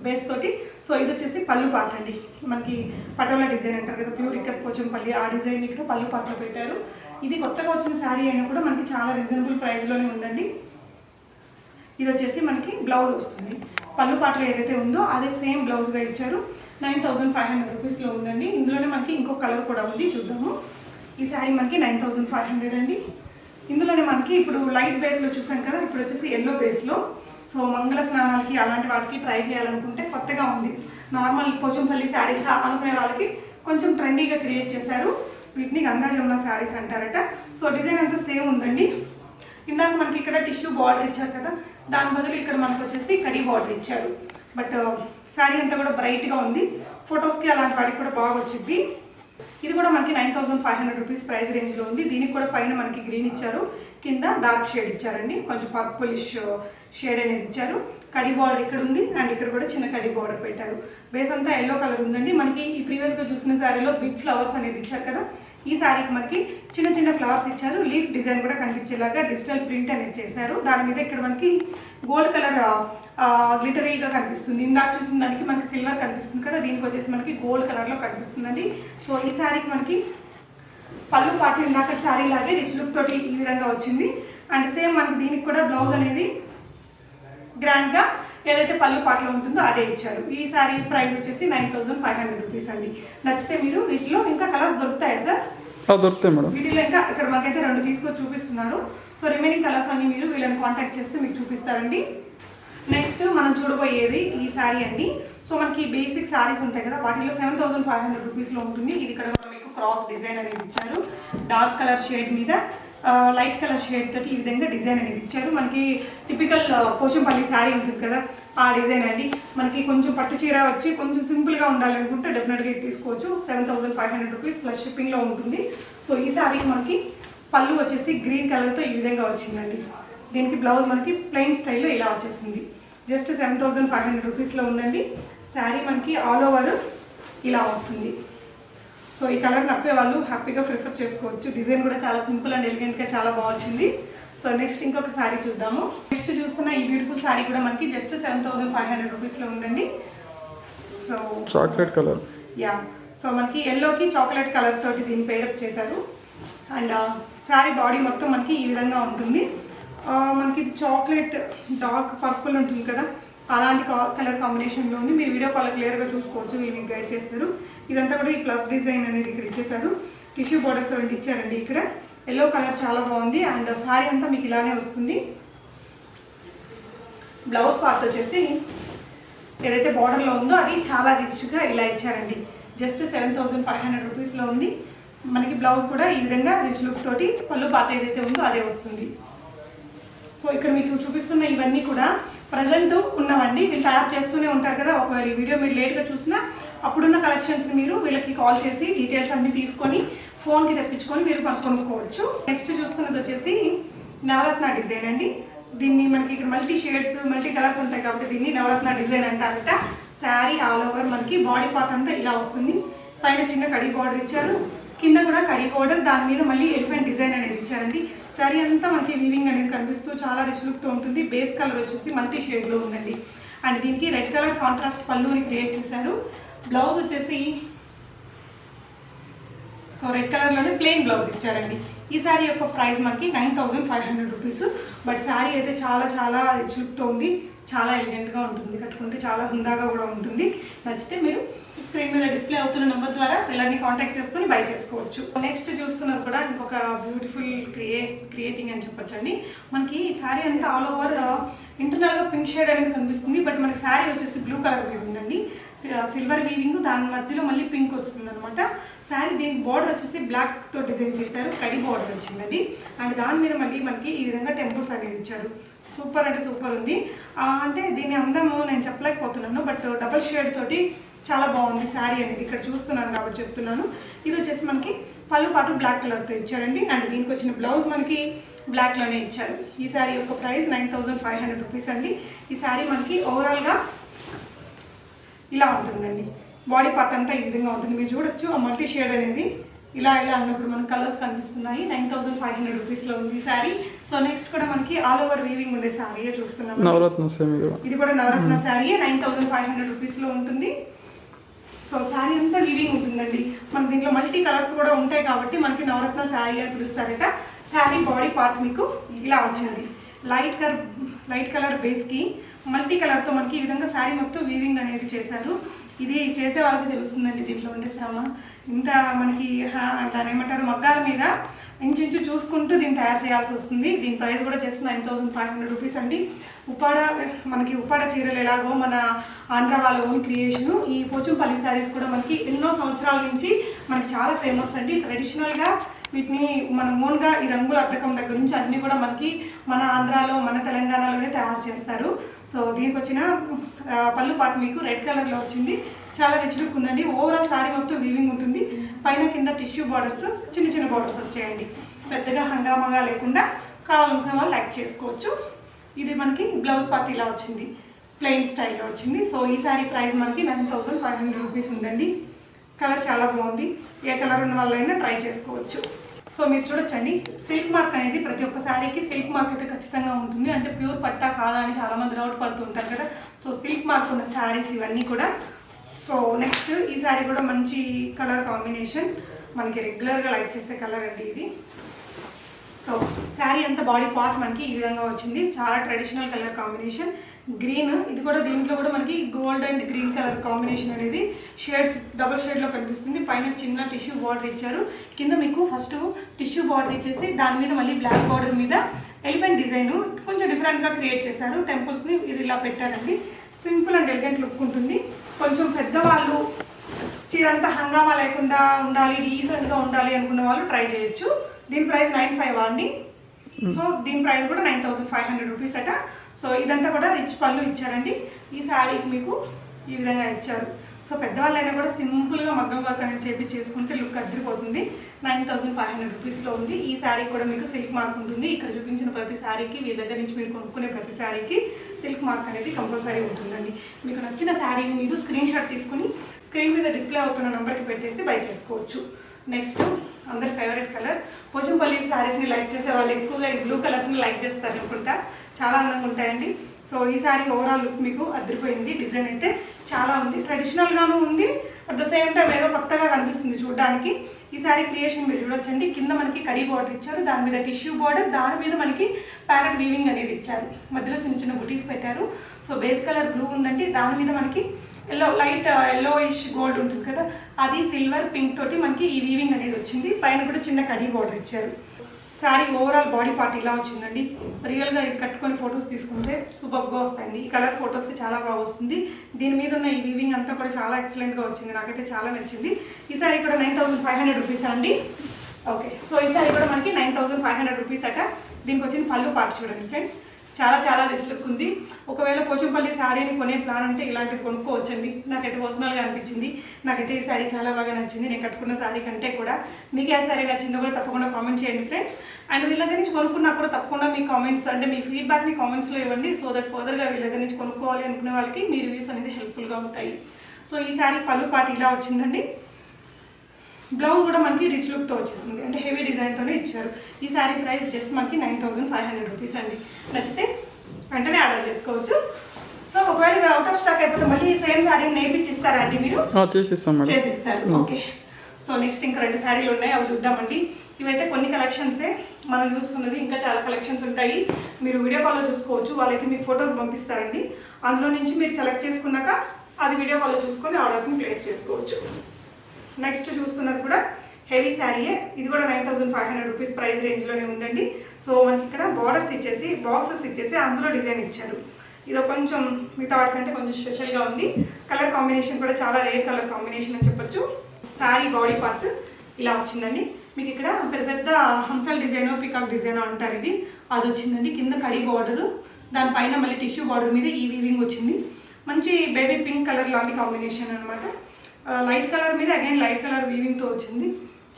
బేస్ తోటి. సో ఇది వచ్చేసి పళ్ళు పార్ట్ అండి. మనకి పటోలా డిజైన్ అంటారు కదా, ప్యూర్ ఇక్కత్ పోచంపల్లి ఆ డిజైన్ ఇక్కడ పళ్ళు పార్ట్లో పెట్టారు. ఇది కొత్తగా వచ్చిన శారీ అయినా కూడా మనకి చాలా రీజనబుల్ ప్రైస్లోనే ఉందండి. ఇది వచ్చేసి మనకి బ్లౌజ్ వస్తుంది. పళ్ళు పాటలు ఏదైతే ఉందో అదే సేమ్ బ్లౌజ్గా ఇచ్చారు. 9500 రూపీస్లో ఉందండి. ఇందులోనే మనకి ఇంకో కలర్ కూడా ఉంది, చూద్దాము. ఈ శారీ మనకి 9500 అండి. ఇందులోనే మనకి ఇప్పుడు లైట్ బేస్లో చూసాం కదా, ఇప్పుడు వచ్చేసి ఎల్లో బేస్లో. సో మంగళ స్నానాలకి అలాంటి వాటికి ట్రై చేయాలనుకుంటే కొత్తగా ఉంది. నార్మల్ పోచంపల్లి శారీస్ అనుకునే వాళ్ళకి కొంచెం ట్రెండీగా క్రియేట్ చేశారు. వీటిని గంగా జమున శారీస్ అంటారట. సో డిజైన్ అంతా సేమ్ ఉందండి. ఇందాక మనకి ఇక్కడ టిష్యూ బార్డర్ ఇచ్చారు కదా, దాని బదులు ఇక్కడ మనకు వచ్చేసి కడి బార్డర్ ఇచ్చారు. బట్ శారీ అంతా కూడా బ్రైట్గా ఉంది. ఫొటోస్కి అలాంటి వాటికి కూడా బాగా వచ్చింది. ఇది కూడా మనకి 9500 రూపీస్ ప్రైస్ రేంజ్లో ఉంది. దీనికి కూడా పైన మనకి గ్రీన్ ఇచ్చారు, కింద డార్క్ షేడ్ ఇచ్చారండి, కొంచెం పర్పులిష్ షేడ్ అనేది ఇచ్చారు. కడి బార్డర్ ఇక్కడ ఉంది అండ్ ఇక్కడ కూడా చిన్న కడి బార్డర్ పెట్టారు. బేస్ అంతా ఎల్లో కలర్ ఉందండి. మనకి ఈ ప్రీవియస్గా చూసిన శారీలో బిగ్ ఫ్లవర్స్ అనేది ఇచ్చారు కదా, ఈ శారీకి మనకి చిన్న చిన్న ఫ్లవర్స్ ఇచ్చారు. లీఫ్ డిజైన్ కూడా కనిపించేలాగా డిజిటల్ ప్రింట్ అనేది చేశారు. దాని మీద ఇక్కడ మనకి గోల్డ్ కలర్ గ్లిటరీగా కనిపిస్తుంది. ఇందాక చూసిన దానికి మనకి సిల్వర్ కనిపిస్తుంది కదా, దీనికి వచ్చేసి మనకి గోల్డ్ కలర్లో కనిపిస్తుందండి. సో ఈ శారీకి మనకి పళ్ళు పాటు ఇందాక శారీ లాగే రిచ్ లుక్ తోటి ఈ విధంగా వచ్చింది. అండ్ సేమ్ మనకి దీనికి కూడా బ్లౌజ్ అనేది గ్రాండ్గా ఏదైతే పళ్ళు పాటలో ఉంటుందో అదే ఇచ్చారు. ఈ శారీ ప్రైస్ వచ్చేసి 9500 రూపీస్ అండి. నచ్చితే మీరు వీటిలో ఇంకా కలర్స్ దొరుకుతాయా సార్? దొరుకుతాయి మేడం. వీటిలో ఇంకా ఇక్కడ మనకైతే 2 తీసుకొని చూపిస్తున్నారు. సో రిమైనింగ్ కలర్స్ అన్ని మీరు వీళ్ళని కాంటాక్ట్ చేస్తే మీకు చూపిస్తారండి. నెక్స్ట్ మనం చూడబోయేది ఈ శారీ అండి. సో మనకి బేసిక్ శారీస్ ఉంటాయి కదా, వాటిలో 7500 రూపీస్లో ఉంటుంది. ఇది ఇక్కడ మీకు క్రాస్ డిజైన్ అనేది ఇచ్చారు. డార్క్ కలర్ షేడ్ మీద లైట్ కలర్ షేడ్ తోటి ఈ విధంగా డిజైన్ అనేది ఇచ్చారు. మనకి టిపికల్ పోచంపల్లి శారీ ఉంటుంది కదా, ఆ డిజైన్ అండి. మనకి కొంచెం పట్టు చీర వచ్చి కొంచెం సింపుల్గా ఉండాలనుకుంటే డెఫినెట్గా ఇది తీసుకోవచ్చు. 7500 రూపీస్ ప్లస్ షిప్పింగ్లో ఉంటుంది. సో ఈ శారీకి మనకి పళ్ళు వచ్చేసి గ్రీన్ కలర్తో ఈ విధంగా వచ్చిందండి. దీనికి బ్లౌజ్ మనకి ప్లెయిన్ స్టైల్లో ఇలా వచ్చేసింది. జస్ట్ 7500 రూపీస్లో ఉందండి. శారీ మనకి ఆల్ ఓవర్ ఇలా వస్తుంది. సో ఈ కలర్ నప్పే వాళ్ళు హ్యాపీగా ప్రిఫర్ చేసుకోవచ్చు. డిజైన్ కూడా చాలా సింపుల్ అండ్ ఎలిగెంట్గా చాలా బాగుంది. సో నెక్స్ట్ ఇంకొక శారీ చూద్దాము. నెక్స్ట్ చూస్తున్న ఈ బ్యూటిఫుల్ శారీ కూడా మనకి జస్ట్ 7500 రూపీస్లో ఉందండి. So chocolate colour, yeah. So మనకి ఎల్లోకి చాక్లెట్ కలర్ తోటి దీన్ని పేరప్ చేశారు. అండ్ శారీ బాడీ మొత్తం మనకి ఈ విధంగా ఉంటుంది. మనకి ఇది చాక్లెట్ డార్క్ పర్పుల్ ఉంటుంది కదా, అలాంటి కలర్ కాంబినేషన్లో ఉంది. మీరు వీడియో కాల్ క్లియర్గా చూసుకోవచ్చు, వీళ్ళు మీకు గైడ్ చేస్తారు. ఇదంతా కూడా ఈ ప్లస్ డిజైన్ అనేది ఇక్కడ ఇచ్చేసారు. టిష్యూ బార్డర్స్ అనేది ఇచ్చారండి. ఇక్కడ ఎల్లో కలర్ చాలా బాగుంది. అండ్ శారీ అంతా మీకు ఇలానే వస్తుంది. బ్లౌజ్ పార్ట్ వచ్చేసి ఏదైతే బార్డర్లో ఉందో అది చాలా రిచ్గా ఇలా ఇచ్చారండి. జస్ట్ 7500 రూపీస్లో ఉంది. మనకి బ్లౌజ్ కూడా ఈ విధంగా రిచ్ లుక్ తోటి పళ్ళు పాత ఏదైతే ఉందో అదే వస్తుంది. సో ఇక్కడ మీకు చూపిస్తున్న ఇవన్నీ కూడా ప్రజెంట్ ఉన్నవండి. వీళ్ళు తయారు చేస్తూనే ఉంటారు కదా. ఒకవేళ ఈ వీడియో మీరు లేట్గా చూసినా అప్పుడున్న కలెక్షన్స్ మీరు వీళ్ళకి కాల్ చేసి డీటెయిల్స్ అన్ని తీసుకొని ఫోన్కి తెప్పించుకొని మీరు కొనుక్కోవచ్చు. నెక్స్ట్ చూస్తున్నది వచ్చేసి నవరత్న డిజైన్ అండి. దీన్ని మనకి ఇక్కడ మల్టీ షేడ్స్ మల్టీ కలర్స్ ఉంటాయి కాబట్టి దీన్ని నవరత్న డిజైన్ అంటారట. శారీ ఆల్ ఓవర్ మనకి బాడీ పార్ట్ అంతా ఇలా వస్తుంది. పైన చిన్న కడి బార్డర్ ఇచ్చారు, కింద కూడా కడి బార్డర్, దాని మీద మళ్ళీ ఎలిఫెంట్ డిజైన్ అనేది ఇచ్చారండి. శారీ అంతా మనకి వీవింగ్ అనేది కనిపిస్తూ చాలా రిచ్ లుక్తో ఉంటుంది. బేస్ కలర్ వచ్చేసి మల్టీ షేడ్లో ఉందండి. అండ్ దీనికి రెడ్ కలర్ కాంట్రాస్ట్ పళ్ళుని క్రియేట్ చేశారు. బ్లౌజ్ వచ్చేసి రెడ్ కలర్లోనే ప్లెయిన్ బ్లౌజ్ ఇచ్చారండి. ఈ శారీ యొక్క ప్రైస్ మనకి 9500 రూపీస్. బట్ శారీ అయితే చాలా చాలా రిచ్ లుక్తో ఉంది. చాలా ఎలిగెంట్గా ఉంటుంది, కట్టుకుంటే చాలా హుందాగా కూడా ఉంటుంది. నచ్చితే మీరు స్క్రీన్ మీద డిస్ప్లే అవుతున్న నెంబర్ ద్వారా సెల్లర్ని కాంటాక్ట్ చేసుకొని బై చేసుకోవచ్చు. నెక్స్ట్ చూస్తున్నది కూడా ఇంకొక బ్యూటిఫుల్ క్రియేటింగ్ అని చెప్పొచ్చండి. మనకి శారీ అంతా ఆల్ ఓవర్ ఇంటర్నల్గా పింక్ షేడ్ అనేది కనిపిస్తుంది. బట్ మనకి శారీ వచ్చేసి బ్లూ కలర్ ఉందండి. సిల్వర్ వీవింగ్, దాని మధ్యలో మళ్ళీ పింక్ వస్తుంది అనమాట. శారీ దీనికి బార్డర్ వచ్చేసి బ్లాక్తో డిజైన్ చేశారు, కడి బార్డర్ వచ్చిందండి. అండ్ దాని మీద మళ్ళీ మనకి ఈ విధంగా టెంపుల్స్ అనేది ఇచ్చారు. సూపర్ అంటే సూపర్ ఉంది. అంటే దీని అందము నేను చెప్పలేకపోతున్నాను, బట్ డబల్ షేడ్ తోటి చాలా బాగుంది శారీ అనేది. ఇక్కడ చూస్తున్నాను కాబట్టి చెప్తున్నాను. ఇది వచ్చేసి మనకి పళ్ళు పాటు బ్లాక్ కలర్తో ఇచ్చారండి. అండ్ దీనికి వచ్చిన బ్లౌజ్ మనకి బ్లాక్లోనే ఇచ్చారు. ఈ శారీ యొక్క ప్రైస్ 9500 రూపీస్ అండి. ఈ శారీ మనకి ఓవరాల్గా ఇలా ఉంటుందండి. బాడీ పార్ట్ అంతా ఈ విధంగా ఉంటుంది. మీరు చూడొచ్చు ఆ మల్టీ షేడ్ అనేది ఇలా అన్నప్పుడు మనకు కలర్స్ కనిపిస్తున్నాయి. 9500 రూపీస్లో ఉంది శారీ. సో నెక్స్ట్ కూడా మనకి ఆల్ ఓవర్ వీవింగ్ ఉండే శారీ చూస్తున్నాం. నవరత్న, ఇది కూడా నవరత్న శారీ 9500 రూపీస్లో ఉంటుంది. సో శారీ అంతా వీవింగ్ ఉంటుందండి. మనకి దీంట్లో మల్టీ కలర్స్ కూడా ఉంటాయి కాబట్టి మనకి నవరత్న శారీ అని పిలుస్తారట. శారీ బాడీ పార్ట్ మీకు ఇలా వచ్చింది. లైట్ కలర్ బేస్కి మల్టీ కలర్తో మనకి ఈ విధంగా శారీ మొత్తం వీవింగ్ అనేది చేశారు. ఇది చేసే వాళ్ళకి తెలుస్తుందండి దీంట్లో ఉండే శ్రమ. ఇంత మనకి దాని ఏమంటారు మగ్గాల మీద ఇంచు చూసుకుంటూ దీన్ని తయారు చేయాల్సి వస్తుంది. దీని ప్రైస్ కూడా జస్ట్ 9,500 రూపీస్ అండి. ఉప్పాడ చీరలు ఎలాగో మన ఆంధ్ర వాళ్ళ ఓన్ క్రియేషను, ఈ పోచంపల్లి శారీస్ కూడా మనకి ఎన్నో సంవత్సరాల నుంచి మనకి చాలా ఫేమస్ అండి. ట్రెడిషనల్గా వీటిని మన ఓన్గా ఈ రంగుల అద్దకం దగ్గర నుంచి అన్నీ కూడా మనకి మన ఆంధ్రాలో మన తెలంగాణలోనే తయారు చేస్తారు. సో దీనికి వచ్చిన పళ్ళు పాటు మీకు రెడ్ కలర్లో వచ్చింది. చాలా రిచ్ లుక్ ఉందండి. ఓవరాల్ శారీ మొత్తం వీవింగ్ ఉంటుంది. పైన కింద టిష్యూ బార్డర్స్ చిన్న బార్డర్స్ వచ్చాయండి. పెద్దగా హంగామాగా లేకుండా కావాలనుకున్న వాళ్ళు లైక్ చేసుకోవచ్చు. ఇది మనకి బ్లౌజ్ పార్ట్ ఇలా వచ్చింది, ప్లెయిన్ స్టైల్లో వచ్చింది. సో ఈ శారీ ప్రైస్ మనకి 9,500 రూపీస్ ఉందండి. కలర్ చాలా బాగుంది. ఏ కలర్ ఉన్న వాళ్ళైనా ట్రై చేసుకోవచ్చు. సో మీరు చూడొచ్చండి, సిల్క్ మార్క్ అనేది ప్రతి ఒక్క శారీకి సిల్క్ మార్క్ అయితే ఖచ్చితంగా ఉంటుంది. అంటే ప్యూర్ పట్టా కాదా అని చాలామంది డౌట్ పడుతుంటారు కదా. సో సిల్క్ మార్క్ ఉన్న శారీస్ ఇవన్నీ కూడా. సో నెక్స్ట్ ఈ శారీ కూడా మంచి కలర్ కాంబినేషన్, మనకి రెగ్యులర్గా లైక్ చేసే కలర్ అండి ఇది. సో శారీ అంతా బాడీ పార్ట్ మనకి ఈ విధంగా వచ్చింది. చాలా ట్రెడిషనల్ కలర్ కాంబినేషన్ గ్రీన్. ఇది కూడా దీంట్లో కూడా మనకి gold and green colour combination అనేది షేడ్స్ డబుల్ షేడ్లో కనిపిస్తుంది. పైన చిన్న టిష్యూ బార్డర్ ఇచ్చారు. కింద మీకు ఫస్ట్ టిష్యూ బార్డర్ ఇచ్చేసి దాని మీద మళ్ళీ బ్లాక్ బార్డర్ మీద ఎలిఫెంట్ డిజైన్ కొంచెం డిఫరెంట్గా క్రియేట్ చేశారు. టెంపుల్స్ని ఇలా పెట్టారండి. సింపుల్ అండ్ ఎలిగెంట్ లుక్ ఉంటుంది. కొంచెం పెద్దవాళ్ళు చీరంతా హంగామా లేకుండా ఉండాలి, డీసెంట్గా ఉండాలి అనుకున్న వాళ్ళు ట్రై చేయొచ్చు. దీని ప్రైస్ 9,500 అండి. సో దీని ప్రైస్ కూడా 9,500 రూపీస్ అట. సో ఇదంతా కూడా రిచ్ పళ్ళు ఇచ్చారండి. ఈ శారీకి మీకు ఈ విధంగా ఇచ్చారు. సో పెద్దవాళ్ళైనా కూడా సింపుల్గా మగ్గం వర్క్ అనేది చేసుకుంటే లుక్ అదిరిపోతుంది. 9,500 రూపీస్లో ఉంది. ఈ శారీ కూడా మీకు సిల్క్ మార్క్ ఉంటుంది. ఇక్కడ చూపించిన ప్రతి శారీకి వీళ్ళ దగ్గర నుంచి మీరు కొనుక్కునే ప్రతి శారీకి సిల్క్ మార్క్ అనేది కంపల్సరీ ఉంటుందండి. మీకు నచ్చిన శారీని మీరు స్క్రీన్ షాట్ తీసుకుని స్క్రీన్ మీద డిస్ప్లే అవుతున్న నెంబర్కి పెట్టేసి బై చేసుకోవచ్చు. నెక్స్ట్ అందరి ఫేవరెట్ కలర్, పోచంపల్లి శారీస్ని లైక్ చేసే వాళ్ళు ఎక్కువగా ఈ బ్లూ కలర్స్ని లైక్ చేస్తారు అనుకుంటా. చాలా అందంగా ఉంటాయండి. సో ఈ శారీ ఓవరాల్ లుక్ మీకు అదిరిపోయింది. డిజైన్ అయితే చాలా ఉంది, ట్రెడిషనల్గాను ఉంది, అట్ ద సేమ్ టైం ఏదో కొత్తగా కనిపిస్తుంది చూడడానికి. ఈ శారీ క్రియేషన్ మీరు చూడొచ్చండి. కింద మనకి కడీ బార్డర్ ఇచ్చారు, దాని మీద టిష్యూ బార్డర్, దాని మీద మనకి ప్యారెట్ వీవింగ్ అనేది ఇచ్చారు. మధ్యలో చిన్న బుటీస్ పెట్టారు. సో బేస్ కలర్ బ్లూ ఉందండి, దాని మీద మనకి లైట్ ఎల్లోయిష్ గోల్డ్ ఉంటుంది కదా, అది సిల్వర్ పింక్ తోటి మనకి ఈ వీవింగ్ అనేది వచ్చింది. పైన కూడా చిన్న కడీ బార్డర్ ఇచ్చారు. శారీ ఓవరాల్ బాడీ పార్ట్ ఇలా వచ్చిందండి. రియల్గా ఇది కట్టుకొని ఫొటోస్ తీసుకుంటే సూపర్గా వస్తాయండి. ఈ కలర్ ఫొటోస్కి చాలా బాగా వస్తుంది. దీని మీద ఉన్న ఈ వీవింగ్ అంతా కూడా చాలా ఎక్సలెంట్గా వచ్చింది. నాకైతే చాలా నచ్చింది. ఈ శారీ కూడా 9,500 రూపీస్ అండి. ఓకే, సో ఈ శారీ కూడా మనకి 9,500 రూపీస్ అట. దీనికి వచ్చిన పళ్ళు పార్ట్ చూడండి ఫ్రెండ్స్, చాలా రిచ్ లుక్ ఉంది. ఒకవేళ పోచంపల్లి శారీని కొనే ప్లాన్ ఉంటే ఇలాంటిది కొనుక్కోవచ్చండి. నాకైతే పర్సనల్గా అనిపించింది. నాకైతే ఈ శారీ చాలా బాగా నచ్చింది. నేను కట్టుకున్న శారీ కంటే కూడా. మీకు ఏ శారీ నచ్చిందో కూడా తప్పకుండా కామెంట్ చేయండి ఫ్రెండ్స్. అండ్ వీళ్ళ దగ్గర నుంచి కొనుక్కున్నా కూడా తప్పకుండా మీ కామెంట్స్ అంటే మీ ఫీడ్బ్యాక్ని కామెంట్స్లో ఇవ్వండి. సో దట్ ఫర్దర్గా వీళ్ళ దగ్గర నుంచి కొనుక్కోవాలి అనుకునే వాళ్ళకి మీ రివ్యూస్ అనేది హెల్ప్ఫుల్గా ఉంటాయి. సో ఈ శారీ పళ్ళు పార్ట్ ఇలా వచ్చిందండి. బ్లౌజ్ కూడా మనకి రిచ్ లుక్తో వచ్చేసింది, అంటే హెవీ డిజైన్తోనే ఇచ్చారు. ఈ శారీ ప్రైస్ జస్ట్ మనకి 9,500 రూపీస్ అండి. నచ్చితే వెంటనే ఆర్డర్ చేసుకోవచ్చు. సో ఒకవేళ అవుట్ ఆఫ్ స్టాక్ అయిపోతే మళ్ళీ సేమ్ శారీ నేర్పించిస్తారా అండి మీరు? చేసిస్తారు. ఓకే, సో నెక్స్ట్ ఇంకా 2 శారీలు ఉన్నాయి, అవి చూద్దామండి. ఇవైతే కొన్ని కలెక్షన్సే మనం చూస్తున్నది, ఇంకా చాలా కలెక్షన్స్ ఉంటాయి. మీరు వీడియో కాల్లో చూసుకోవచ్చు. వాళ్ళైతే మీకు ఫొటోస్ పంపిస్తారండి. అందులో నుంచి మీరు సెలెక్ట్ చేసుకున్నాక అది వీడియో కాల్లో చూసుకొని ఆర్డర్స్ని ప్లేస్ చేసుకోవచ్చు. నెక్స్ట్ చూస్తున్నది కూడా హెవీ శారీయే. ఇది కూడా 9,500 రూపీస్ ప్రైస్ రేంజ్లోనే ఉందండి. సో మనకి ఇక్కడ బార్డర్స్ ఇచ్చేసి బాక్సెస్ ఇచ్చేసి అందులో డిజైన్ ఇచ్చారు. ఇది కొంచెం మిగతా వాటికంటే కొంచెం స్పెషల్గా ఉంది. కలర్ కాంబినేషన్ కూడా చాలా రేర్ కలర్ కాంబినేషన్ అని చెప్పొచ్చు. శారీ బాడీ పార్ట్ ఇలా వచ్చిందండి. మీకు ఇక్కడ పెద్ద హంసల్ డిజైన్, పికాక్ డిజైన్ అంటారు, ఇది అది వచ్చిందండి. కింద కడీ బార్డరు, దానిపైన మళ్ళీ టిష్యూ బార్డర్ మీద ఈ వీవింగ్ వచ్చింది. మంచి బేబీ పింక్ కలర్ లాంటి కాంబినేషన్ అనమాట. లైట్ కలర్ మీద అగైన్ లైట్ కలర్ వీవింగ్తో వచ్చింది.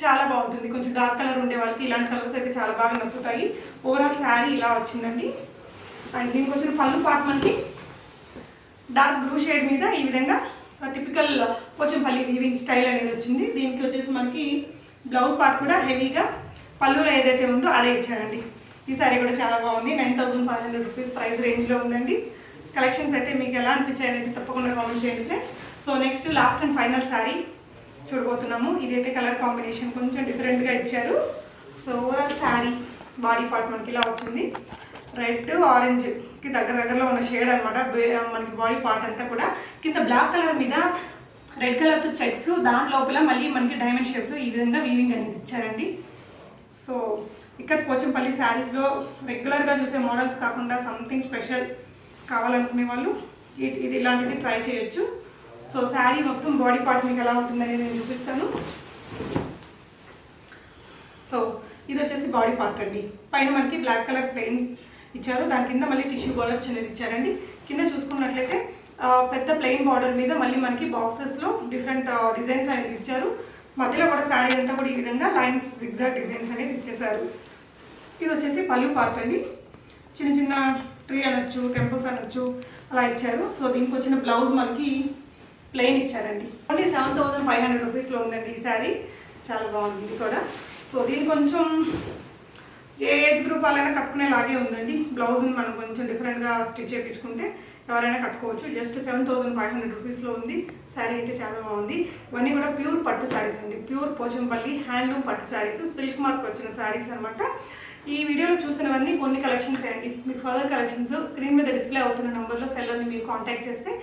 చాలా బాగుంటుంది. కొంచెం డార్క్ కలర్ ఉండే వాళ్ళకి ఇలాంటి కలర్స్ అయితే చాలా బాగా నప్పుతాయి. ఓవరాల్ శారీ ఇలా వచ్చిందండి. అండ్ దీనికి వచ్చిన పళ్ళు పార్ట్ మనకి డార్క్ బ్లూ షేడ్ మీద ఈ విధంగా టిపికల్ పోచంపల్లి వీవింగ్ స్టైల్ అనేది వచ్చింది. దీనికి వచ్చేసి మనకి బ్లౌజ్ పార్ట్ కూడా హెవీగా పళ్ళులో ఏదైతే ఉందో అదే ఇచ్చారండి. ఈ శారీ కూడా చాలా బాగుంది. 9,500 రూపీస్ ప్రైస్ రేంజ్లో ఉందండి. కలెక్షన్స్ అయితే మీకు ఎలా అనిపించాయి అనేది తప్పకుండా కామెంట్ చేయండి friends. So next last and final sari చూడబోతున్నాము. ఇదైతే కలర్ కాంబినేషన్ కొంచెం డిఫరెంట్గా ఇచ్చారు. So overall sari body part మనకి ఇలా వచ్చింది. రెడ్ ఆరెంజ్కి దగ్గరలో ఉన్న షేడ్ అనమాట మనకి బాడీ పార్ట్ అంతా కూడా. కింద బ్లాక్ కలర్ మీద రెడ్ కలర్తో చెక్స్, దాని లోపల మళ్ళీ మనకి డైమండ్ షేప్తో ఈ విధంగా వీవింగ్ అనేది ఇచ్చారండి. సో ఇక్కడ పోచంపల్లి శారీస్లో రెగ్యులర్గా చూసే మోడల్స్ కాకుండా సంథింగ్ స్పెషల్ కావాలనుకునే వాళ్ళు ఇది ఇలాంటిది ట్రై చేయొచ్చు. సో శారీ మొత్తం బాడీ పార్ట్ మీకు ఎలా ఉంటుందని నేను చూపిస్తాను. సో ఇది వచ్చేసి బాడీ పార్ట్ అండి. పైన మనకి బ్లాక్ కలర్ ప్లెయిన్ ఇచ్చారు, దాని కింద మళ్ళీ టిష్యూ బార్డర్ చిన్నది ఇచ్చారండి. కింద చూసుకున్నట్లయితే పెద్ద ప్లెయిన్ బార్డర్ మీద మళ్ళీ మనకి బాక్సెస్లో డిఫరెంట్ డిజైన్స్ అనేది ఇచ్చారు. మధ్యలో కూడా శారీ అంతా కూడా ఈ విధంగా లైన్స్ జిగ్జాగ్ డిజైన్స్ అనేది ఇచ్చేసారు. ఇది వచ్చేసి పళ్ళు పార్ట్ అండి. చిన్న చిన్న ట్రీ అనొచ్చు, టెంపుల్స్ అనొచ్చు అలా ఇచ్చారు. సో దీనికి వచ్చిన బ్లౌజ్ మనకి ప్లెయిన్ ఇచ్చారండి. అంటే 7,500 రూపీస్లో ఉందండి ఈ శారీ. చాలా బాగుంది ఇది కూడా. సో దీని కొంచెం ఏ ఏజ్ గ్రూప్ వాళ్ళైనా కట్టుకునేలాగే ఉందండి. బ్లౌజ్ని మనం కొంచెం డిఫరెంట్గా స్టిచ్ చేయించుకుంటే ఎవరైనా కట్టుకోవచ్చు. జస్ట్ 7,500 రూపీస్లో ఉంది. శారీ అయితే చాలా బాగుంది. ఇవన్నీ కూడా ప్యూర్ పట్టు శారీస్ అండి. ప్యూర్ పోచంపల్లి హ్యాండ్లూమ్ పట్టు శారీస్, సిల్క్ మార్క్ వచ్చిన శారీస్ అనమాట. ఈ వీడియోలో చూసినవన్నీ కొన్ని కలెక్షన్స్ అండి. మీకు ఫర్దర్ కలెక్షన్స్ స్క్రీన్ మీద డిస్ప్లే అవుతున్న నెంబర్లో సెల్లర్ని మీరు కాంటాక్ట్ చేస్తే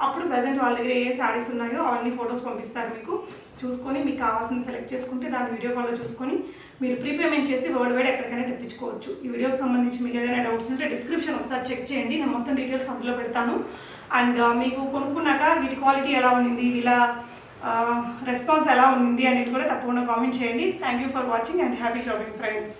అప్పుడు ప్రజెంట్ వాళ్ళ దగ్గర ఏ శారీస్ ఉన్నాయో అవన్నీ ఫొటోస్ పంపిస్తారు. మీకు చూసుకొని మీకు కావాల్సింది సెలెక్ట్ చేసుకుంటే దాని వీడియో కాల్లో చూసుకొని మీరు ప్రీపేమెంట్ చేసి వరల్డ్ వైడ్ ఎక్కడికైనా తెప్పించుకోవచ్చు. ఈ వీడియోకి సంబంధించి మీకు ఏదైనా డౌట్స్ ఉంటే డిస్క్రిప్షన్ ఒకసారి చెక్ చేయండి. నేను మొత్తం డీటెయిల్స్ అందులో పెడతాను. అండ్ మీకు కొనుక్కున్నాక వీటి క్వాలిటీ ఎలా ఉంది, ఇలా రెస్పాన్స్ ఎలా ఉంది అనేది కూడా తప్పకుండా కామెంట్ చేయండి. Thank you for watching and happy shopping friends.